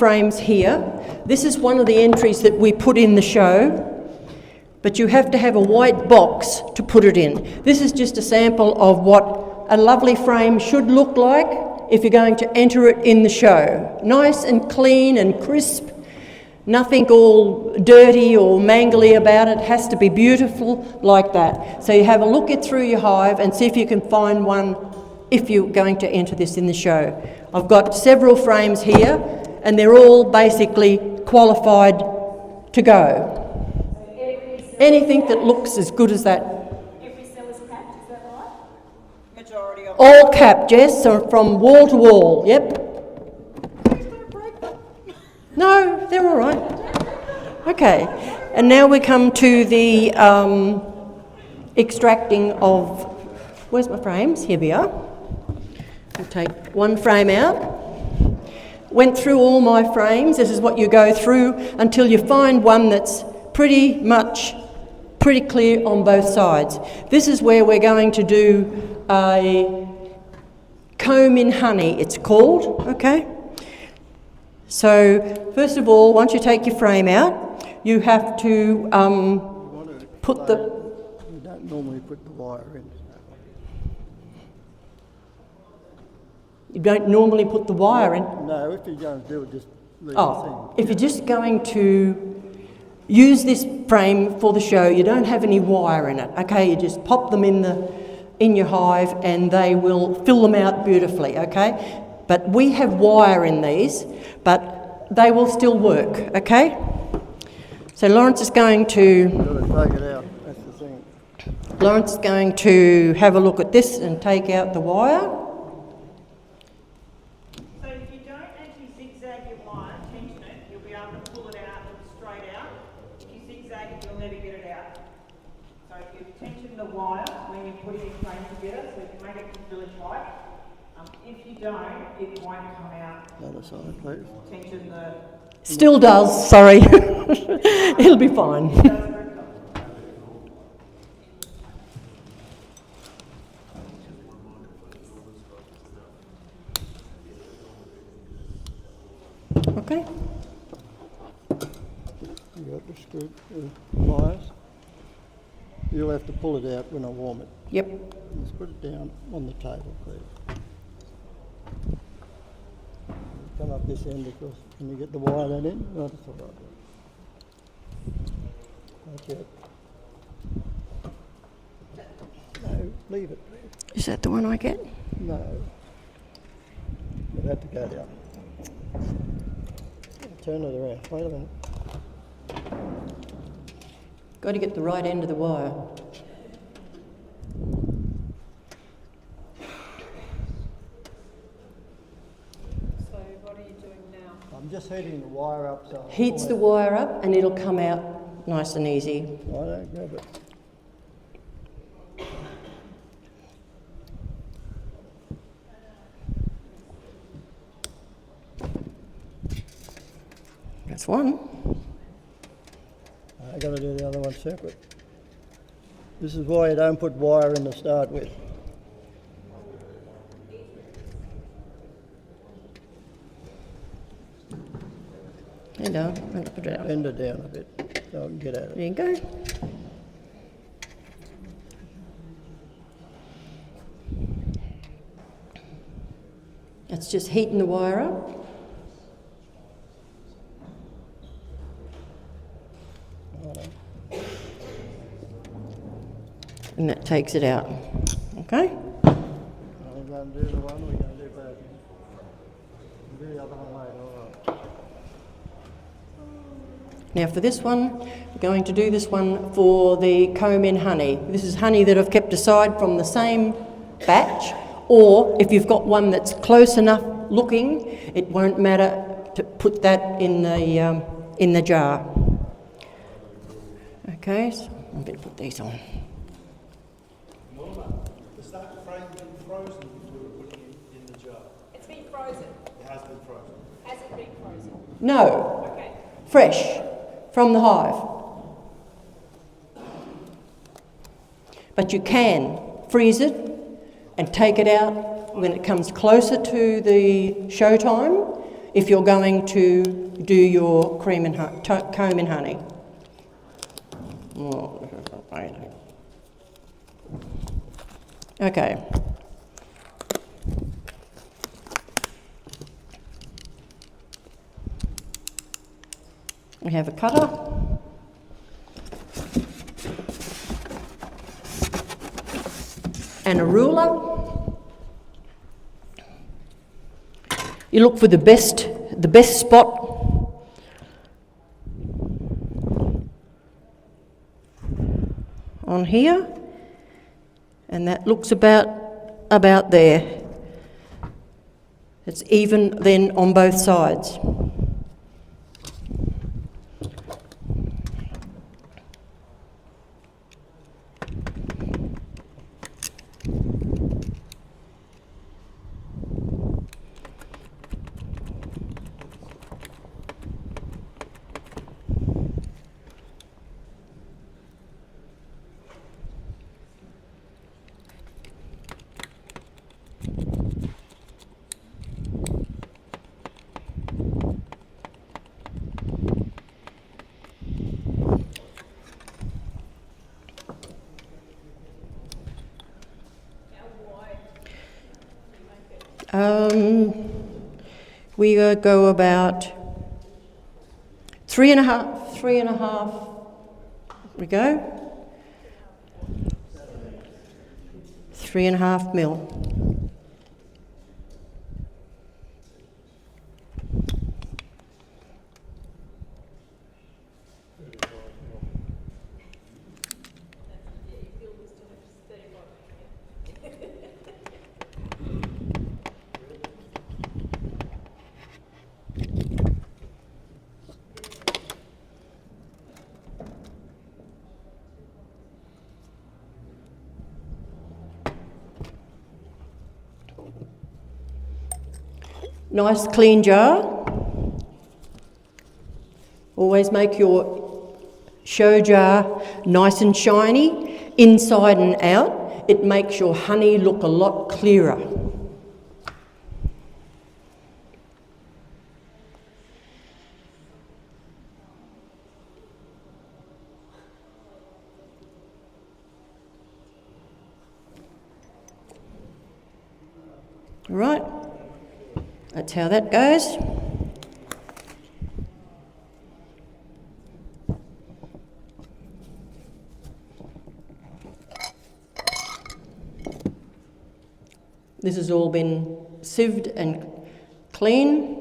frames here. This is one of the entries that we put in the show, but you have to have a white box to put it in. This is just a sample of what a lovely frame should look like if you're going to enter it in the show. Nice and clean and crisp, nothing all dirty or mangly about it. It has to be beautiful like that. So you have a look it through your hive and see if you can find one if you're going to enter this in the show. I've got several frames here and they're all basically qualified to go. Anything that looks as good as that. Every cell is capped, is that right? Majority of All capped, yes, so from wall to wall, yep. No, they're all right. Okay, and now we come to the extracting of, where's my frames? Here we are. I'll take one frame out. Went through all my frames. This is what you go through until you find one that's pretty clear on both sides. This is where we're going to do a comb in honey, it's called, okay? So, first of all, once you take your frame out, you have to put the... You don't normally put the wire in. You don't normally put the wire in? No, if you're going to do it, just leave Oh, if you're just going to use this frame for the show, you don't have any wire in it, okay? You just pop them in your hive and they will fill them out beautifully, okay? But we have wire in these, but they will still work, okay? So Lawrence is going to... You've got to take it out, that's the thing. Lawrence is going to have a look at this and take out the wire. So if you don't actually zigzag your wire, tension it, you'll be able to pull it out straight out. If you zigzag it, you'll never get it out. So if you tension the wire when you're putting your frame together, so you can make it really tight. If you don't, it won't come out. Other side, please. Tension the... Still does, sorry. It'll be fine. Okay. You got the screw wires. You'll have to pull it out when I warm it. Yep. Just put it down on the table, please. Come up this end because can you get the wire that in? No, that's all right. That's it. No, leave it. Is that the one I get? No. You'll have to go down. Turn it around. Wait a minute. Got to get the right end of the wire. So what are you doing now? I'm just heating the wire up so... Heats the wire up and it'll come out nice and easy. I don't grab it. That's one. I got to do the other one separate. This is why you don't put wire in to start with. There you go. I'll put it out. Bend it down a bit so I can get at it. There you go. That's just heating the wire up. And that takes it out. Okay? I'm going to do the one, we're going to do both. Do the other one later, all right. Now for this one, we're going to do this one for the comb in honey. This is honey that I've kept aside from the same batch, or if you've got one that's close enough looking, it won't matter to put that in the jar. Okay, so I'm going to put these on. Norma, is that frame been frozen before you put it in the jar? It's been frozen. It has been frozen. Has it been frozen? No, Okay. fresh from the hive. But you can freeze it and take it out when it comes closer to the show time. if you're going to do your comb and honey. Oh, okay. We have a cutter. And a ruler. You look for the best spot. On here, and that looks about there. It's even then on both sides. We go about 3.5. We go 3.5 mil. Nice clean jar. Always make your show jar nice and shiny, inside and out. It makes your honey look a lot clearer. All right. That's how that goes. This has all been sieved and clean.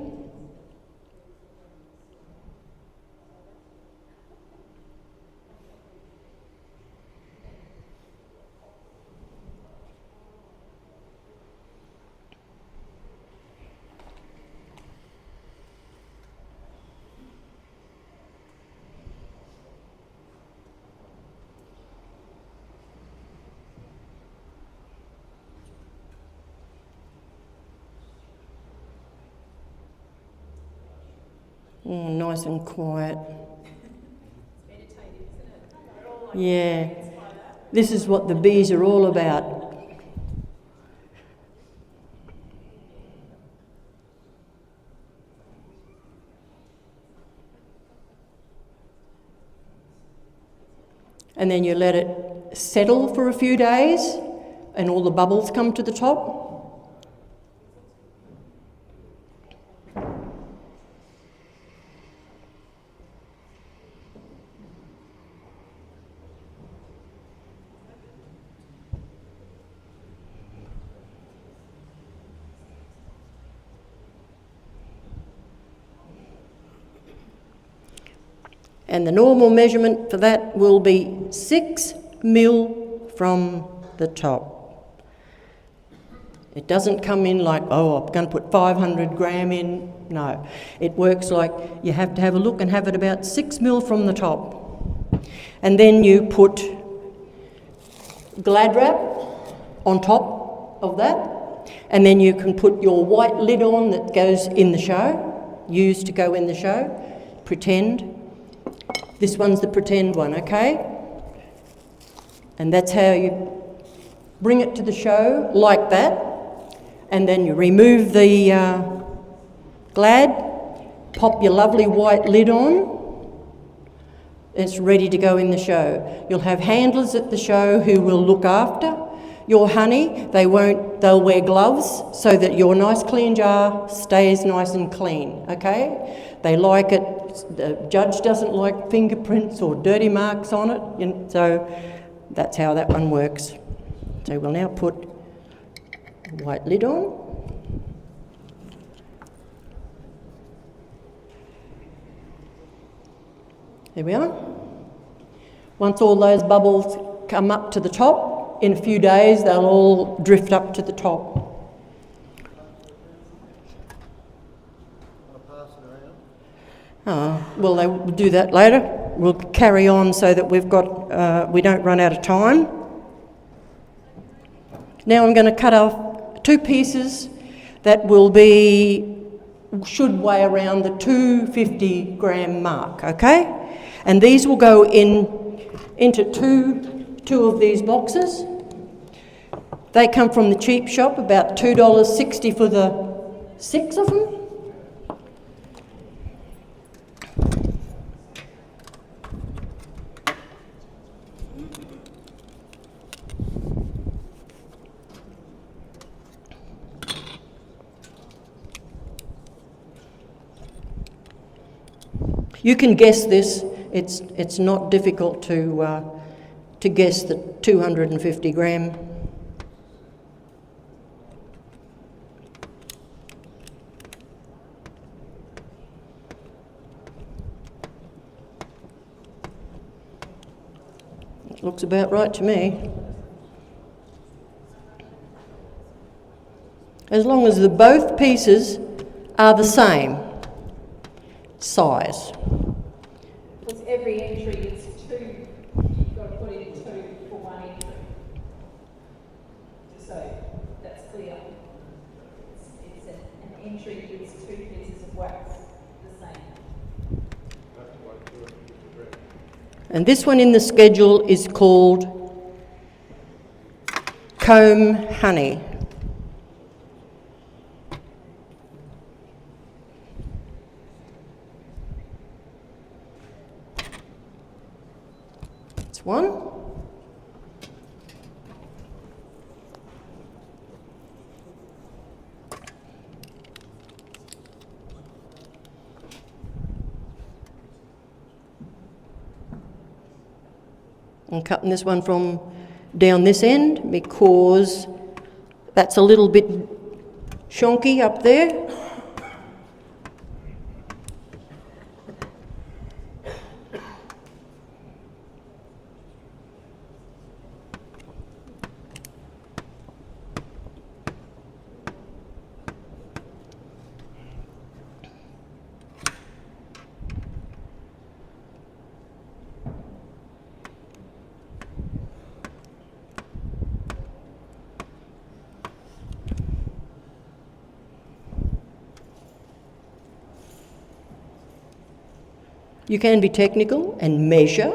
Nice and quiet. Yeah, this is what the bees are all about. And then you let it settle for a few days and all the bubbles come to the top. And the normal measurement for that will be 6 mil from the top. It doesn't come in like, oh, I'm going to put 500 gram in. No, it works like you have to have a look and have it about 6 mil from the top. And then you put Glad wrap on top of that. And then you can put your white lid on that goes in the show, used to go in the show, pretend. This one's the pretend one, okay? And that's how you bring it to the show, like that. And then you remove the Glad? Pop your lovely white lid on. It's ready to go in the show. You'll have handlers at the show who will look after your honey. They'll wear gloves so that your nice clean jar stays nice and clean, okay? They like it. The judge doesn't like fingerprints or dirty marks on it, so that's how that one works. So we'll now put a white lid on. There we are. Once all those bubbles come up to the top, in a few days they'll all drift up to the top. Well, they will do that later. We'll carry on so that we don't run out of time. Now I'm going to cut off 2 pieces that should weigh around the 250 gram mark, okay? And these will go into two of these boxes. They come from the cheap shop, about $2.60 for the 6 of them. You can guess this. It's not difficult to guess the 250 gram. It looks about right to me. As long as both pieces are the same size. Because every entry is 2, you've got to put in 2 for one entry. So that's clear. It's an entry gives 2 pieces of wax, the same. And this one in the schedule is called comb honey. That's one. I'm cutting this one from down this end because that's a little bit shonky up there. You can be technical and measure.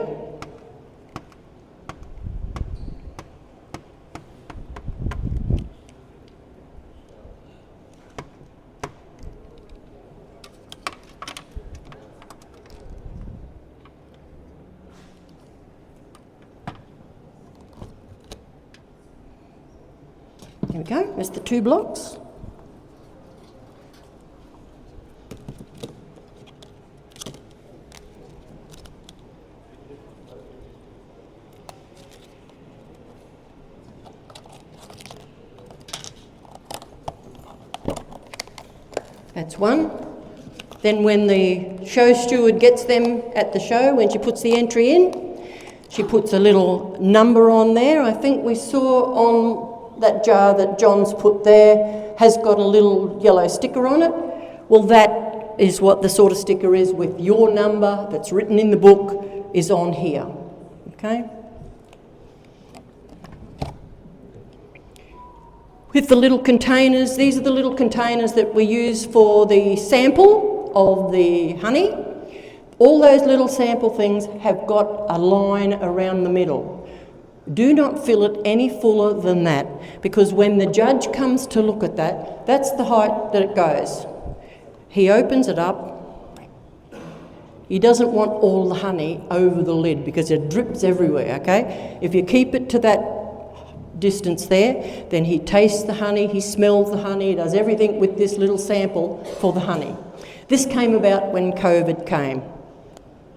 There we go, there's the 2 blocks. That's one. Then when the show steward gets them at the show, when she puts the entry in, she puts a little number on there. I think we saw on that jar that John's put there has got a little yellow sticker on it. Well, that is what the sort of sticker is with your number that's written in the book is on here, okay? With the little containers, these are the little containers that we use for the sample of the honey. All those little sample things have got a line around the middle. Do not fill it any fuller than that, because when the judge comes to look at that, that's the height that it goes. he opens it up. He doesn't want all the honey over the lid because it drips everywhere, okay? If you keep it to that distance there, then he tastes the honey, he smells the honey, he does everything with this little sample for the honey. This came about when COVID came.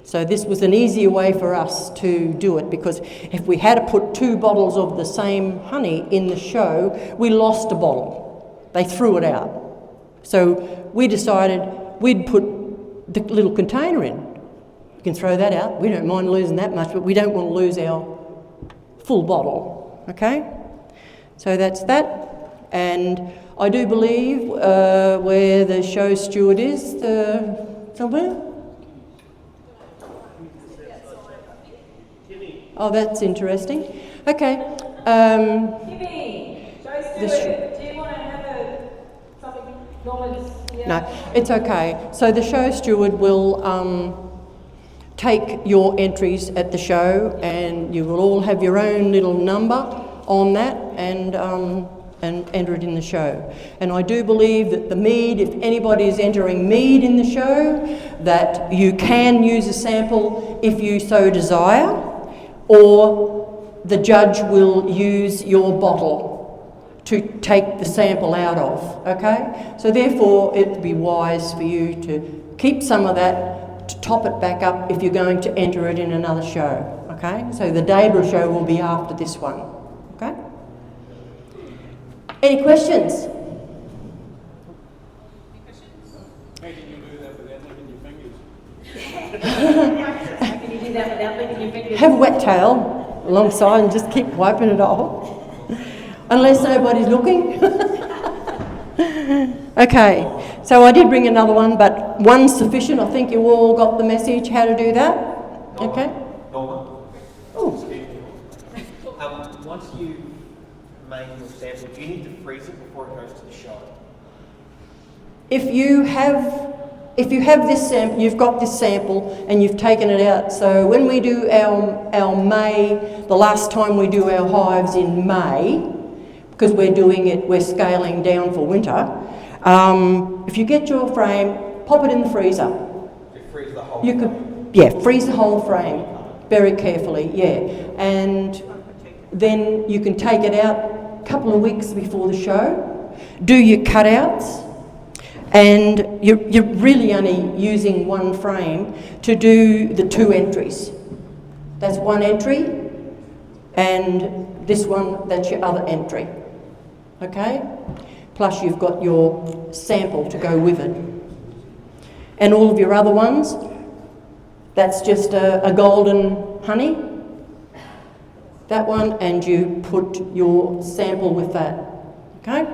So this was an easier way for us to do it, because if we had to put 2 bottles of the same honey in the show, we lost a bottle. They threw it out. So we decided we'd put the little container in. You can throw that out. We don't mind losing that much, but we don't want to lose our full bottle, okay? So that's that. And I do believe where the show steward is, somewhere? Oh, that's interesting. Okay. Kimmy, show steward, do you want to have something? Norma's here. No, it's okay. So the show steward will take your entries at the show, and you will all have your own little number on that, and enter it in the show. And I do believe that the mead, if anybody is entering mead in the show, that you can use a sample if you so desire, or the judge will use your bottle to take the sample out of, okay? So therefore it would be wise for you to keep some of that to top it back up if you're going to enter it in another show, okay? So the Debra show will be after this one, okay? Any questions? How can you do that without licking your fingers? Can you do that without licking your fingers? Have a wet towel alongside and just keep wiping it off. Unless nobody's looking. Okay, so I did bring another one, but one's sufficient. I think you all got the message how to do that. Okay? Norma? Oh. Once you make your sample, do you need to freeze it before it goes to the show? If you have this sample, you've got this sample and you've taken it out. So when we do our May, the last time we do our hives in May, because we're scaling down for winter, if you get your frame, pop it in the freezer. You freeze the whole You could, yeah, freeze the whole frame very carefully, yeah. And then you can take it out a couple of weeks before the show, do your cutouts, and you're really only using one frame to do the 2 entries. That's one entry, and this one, that's your other entry, okay? Plus you've got your sample to go with it. And all of your other ones, that's just a golden honey, that one, and you put your sample with that, okay?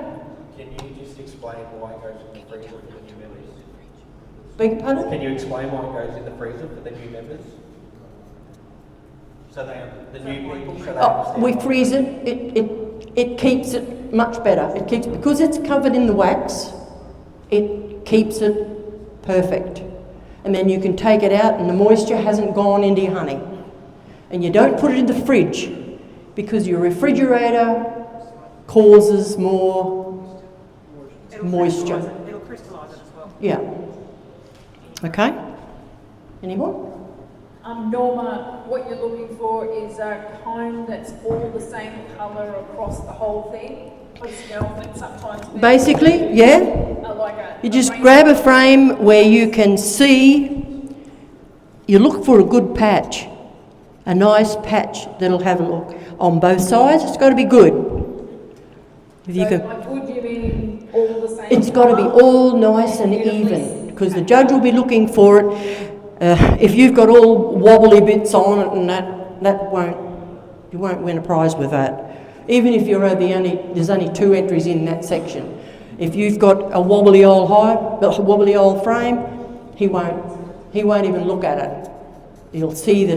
Can you just explain why it goes in the freezer for the new members? Beg your pardon? Can you explain why it goes in the freezer for the new members? So the new people, so they understand. We freeze it. It keeps it much better. It keeps, because it's covered in the wax, it keeps it perfect. And then you can take it out and the moisture hasn't gone into your honey. And you don't put it in the fridge because your refrigerator causes more moisture. It'll crystallise it as well. Yeah. Okay? Any more? Norma, what you're looking for is a cone that's all the same colour across the whole thing. I smell that sometimes. Basically, yeah. You just grab a frame where you can see, you look for a good patch, a nice patch that'll have a look on both sides. It's got to be good. If you can, by good you mean all the same it's got to be colour? all nice and even, because the judge will be looking for it. If you've got all wobbly bits on it and you won't win a prize with that. Even if there's only 2 entries in that section. If you've got a wobbly old frame, he won't even look at it. He'll see that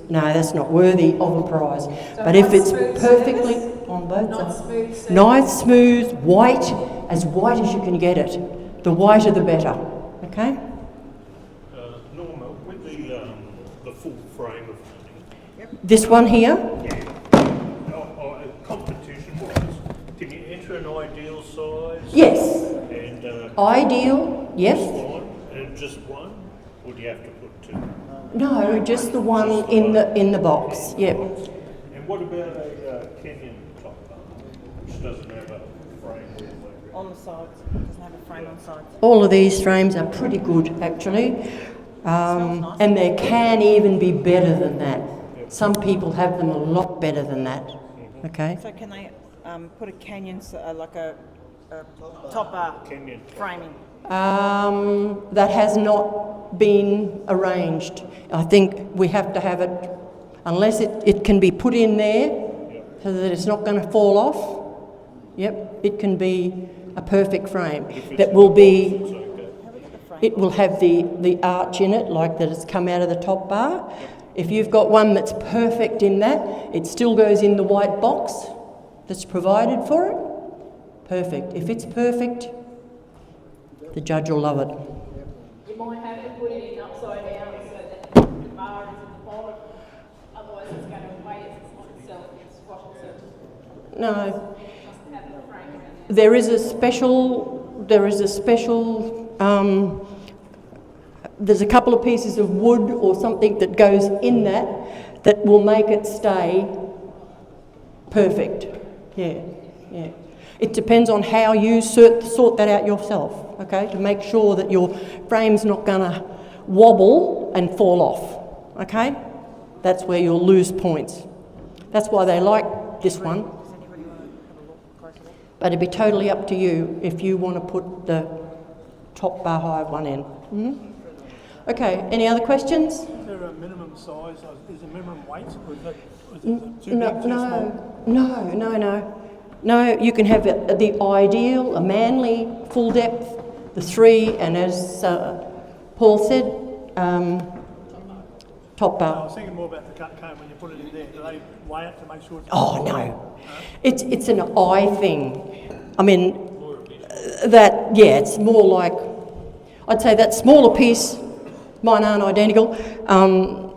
that's not worthy of a prize. So but if it's smooth perfectly surface, on both not sides, smooth surface. nice, smooth, white as you can get it. The whiter the better. Okay. Norma, with the full frame of honey, This one here. competition-wise, Can you enter an ideal size? Yes. And Ideal, yes. one, and just one? Or do you have to put two? No, just the one in the box. Yep. And what about a Kenyan top bar, which doesn't have a frame? On the sides, it doesn't have a frame on the sides. All of these frames are pretty good, actually. Nice. And they can even be better than that. Some people have them a lot better than that. Okay. So can they put a canyon, like a top bar Kenyan framing? That has not been arranged. I think we have to have it, unless it can be put in there so that it's not going to fall off. Yep, it can be a perfect frame that will be. It will have the arch in it, like that it's come out of the top bar. If you've got one that's perfect in that, it still goes in the white box that's provided for it. Perfect. If it's perfect, the judge will love it. You might have to put it in upside down so that the bar is at the bottom, otherwise it's going to weigh itself and squash itself. No, It must have the frame around there. there is a special. There's a couple of pieces of wood or something that goes in that will make it stay perfect. Yeah. It depends on how you sort that out yourself, okay, to make sure that your frame's not going to wobble and fall off, okay? That's where you'll lose points. That's why they like this one. Does anybody want to have a look, closer look? But it'd be totally up to you if you want to put the top bar high one in. Okay, any other questions? Is there a minimum size? Is a minimum weight? Or is it too big, too small? No, you can have the ideal, a manly, full depth, the 3, and as Paul said, top I bar. was thinking more about the cut cone when you put it in there. Do they weigh it to make sure it's... Oh no, it's an eye thing. I mean, it's more like, I'd say that smaller piece, mine aren't identical,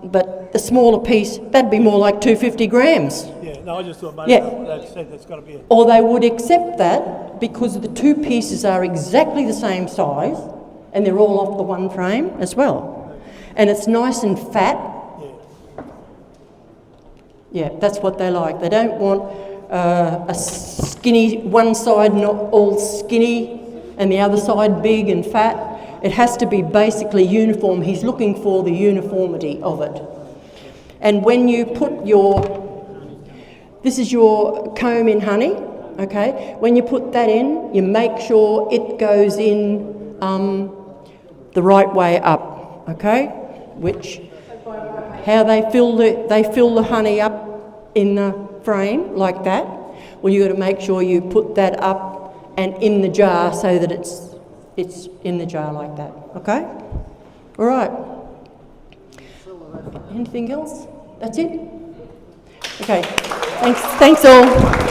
but the smaller piece, that'd be more like 250 grams. Yeah, no, I just thought maybe they said that's got to be... Or they would accept that because the two pieces are exactly the same size and they're all off the one frame as well. And it's nice and fat. Yeah, that's what they like. They don't want a skinny, one side not all skinny and the other side big and fat. It has to be basically uniform. He's looking for the uniformity of it. And when you put this is your comb in honey, okay? When you put that in, you make sure it goes in the right way up, okay? How they fill the honey up in the frame like that. Well, you've got to make sure you put that up and in the jar so that it's in the jar like that, okay? All right. Anything else? That's it? Okay. Thanks all.